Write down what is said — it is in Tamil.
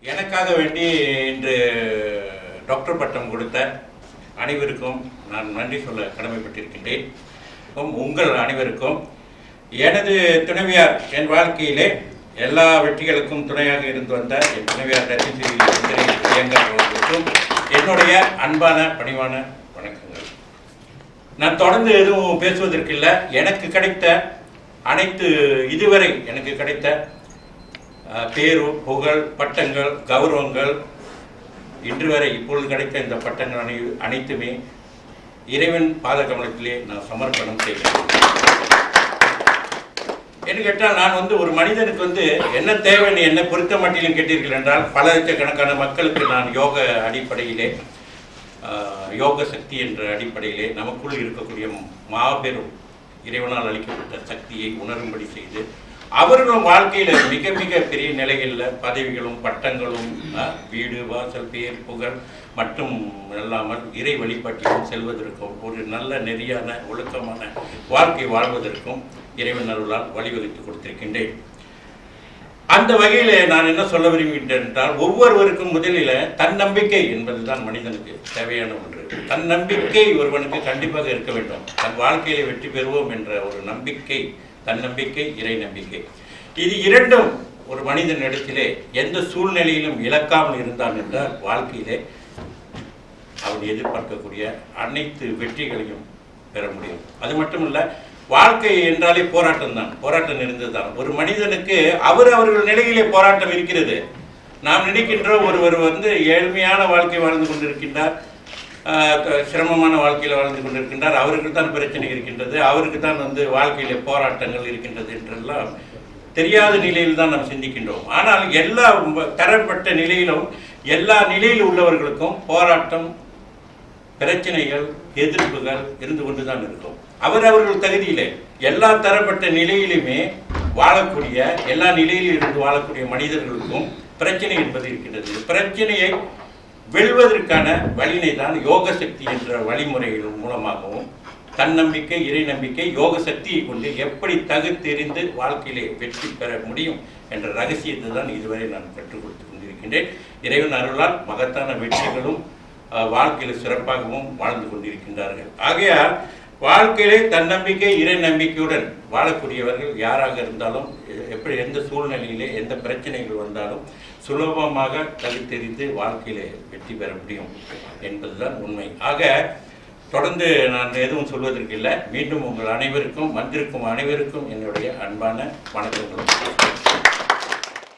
எனக்காக வேண்டி இன்று டாக்டர் பட்டம் கொடுத்த அனைவருக்கும் நான் நன்றி சொல்ல கடமைப்பட்டிருக்கின்றேன். உங்கள் அனைவருக்கும் எனது துணைவியார் என் வாழ்க்கையிலே எல்லா வெற்றிகளுக்கும் துணையாக இருந்து வந்த என் துணைவியார் ரத்தினஸ்ரீ பிரியங்கா அவர்களுக்கும் என்னுடைய அன்பான பணிவான வணக்கங்கள். நான் தொடர்ந்து எதுவும் பேசுவதற்கு இல்லை. எனக்கு கிடைத்த அனைத்து இதுவரை எனக்கு கிடைத்த பேரு, புகழ், பட்டங்கள், கௌரவங்கள், இன்று வரை இப்பொழுது கிடைத்த இந்த பட்டங்கள் அனைத்துமே இறைவன் பாத கமலத்திலே நான் சமர்ப்பணம் செய்கிறேன். என்று கேட்டால் நான் ஒரு மனிதனுக்கு என்ன தேவைன்னு என்ன பொறுத்த மட்டிலும் கேட்டீர்கள் என்றால் பல லட்சக்கணக்கான மக்களுக்கு நான் யோக அடிப்படையிலே யோக சக்தி என்ற அடிப்படையிலே நமக்குள் இருக்கக்கூடிய மாபெரும் இறைவனால் அளிக்கப்பட்ட சக்தியை உணரும்படி செய்து அவர்களும் வாழ்க்கையில் மிக மிக பெரிய நிலைகளில் பதவிகளும் பட்டங்களும் வீடு வாசல் பேர் புகழ் மட்டும் இல்லாமல் இறை வழிபாட்டிலும் செல்வதற்கும் ஒரு நல்ல நெறியான ஒழுக்கமான வாழ்க்கை வாழ்வதற்கும் இறைவன் அருளால் வழிவகுத்து கொடுத்திருக்கின்றேன். அந்த வகையில் நான் என்ன சொல்ல விரும்புகின்றேன் என்றால் ஒவ்வொருவருக்கும் முதலில் தன்னம்பிக்கை என்பதுதான் மனிதனுக்கு தேவையான ஒன்று. தன்னம்பிக்கை ஒருவனுக்கு கண்டிப்பாக இருக்க வேண்டும். தன் வாழ்க்கையில வெற்றி பெறுவோம் என்ற ஒரு நம்பிக்கை, தன்னம்பிக்கை, இறை நம்பிக்கை, இது இரண்டும் ஒரு மனிதன் இடத்திலே எந்த சூழ்நிலையிலும் இழக்காமல் இருந்தான் என்றால் வாழ்க்கையிலே அவன் எதிர்பார்க்கக்கூடிய அனைத்து வெற்றிகளையும் பெற முடியும். அது மட்டுமல்ல, வாழ்க்கை என்றாலே போராட்டம் தான், போராட்டம் நிறைந்ததுதான். ஒரு மனிதனுக்கு அவர்கள் நிலையிலே போராட்டம் இருக்கிறது. நாம் நினைக்கின்ற ஒருவர் ஏழ்மையான வாழ்க்கை வாழ்ந்து கொண்டிருக்கின்றார், சிரமமான வாழ்க்கையில் வாழ்ந்து கொண்டிருக்கின்றார், அவருக்கு தான் பிரச்சனை இருக்கின்றது, அவருக்கு தான் வாழ்க்கையிலே போராட்டங்கள் இருக்கின்றது என்றெல்லாம் தெரியாத நிலையில் தான் நாம் சிந்திக்கின்றோம். ஆனால் எல்லா தரப்பட்ட நிலையிலும் எல்லா நிலையில் உள்ளவர்களுக்கும் போராட்டம், பிரச்சனைகள், எதிர்ப்புகள் இருந்து கொண்டு தான் இருக்கும். அவர்கள் தகுதியிலே எல்லா தரப்பட்ட நிலையிலுமே வாழக்கூடிய, எல்லா நிலையிலும் இருந்து வாழக்கூடிய மனிதர்களுக்கும் பிரச்சனை என்பது இருக்கின்றது. பிரச்சனையை வெல்வதற்கான வழியினை தான் யோக சக்தி என்ற வழிமுறைகள் மூலமாகவும் தன்னம்பிக்கை, இறை நம்பிக்கை, யோக சக்தியை கொண்டு எப்படி தகுத்தெறிந்து வாழ்க்கையிலே வெற்றி பெற முடியும் என்ற ரகசியத்தை தான் இதுவரை நான் கற்றுக் கொடுத்து கொண்டிருக்கின்றேன். இறைவன் அருளால் மகத்தான வெற்றிகளும் வாழ்க்கையில் சிறப்பாகவும் வாழ்ந்து கொண்டிருக்கின்றார்கள். ஆகையால் வாழ்க்கையிலே தன்னம்பிக்கை, இறை நம்பிக்கையுடன் வாழக்கூடியவர்கள் யாராக இருந்தாலும் எப்படி எந்த சூழ்நிலையிலே எந்த பிரச்சனைகள் வந்தாலும் சுலபமாக தகுத்தெறிந்து வாழ்க்கையிலே வெற்றி பெற முடியும் என்பதுதான் உண்மை. ஆக தொடர்ந்து நான் எதுவும் சொல்வதற்கு இல்லை. மீண்டும் உங்கள் அனைவருக்கும், வந்திருக்கும் அனைவருக்கும் என்னுடைய அன்பான வணக்கங்களும்.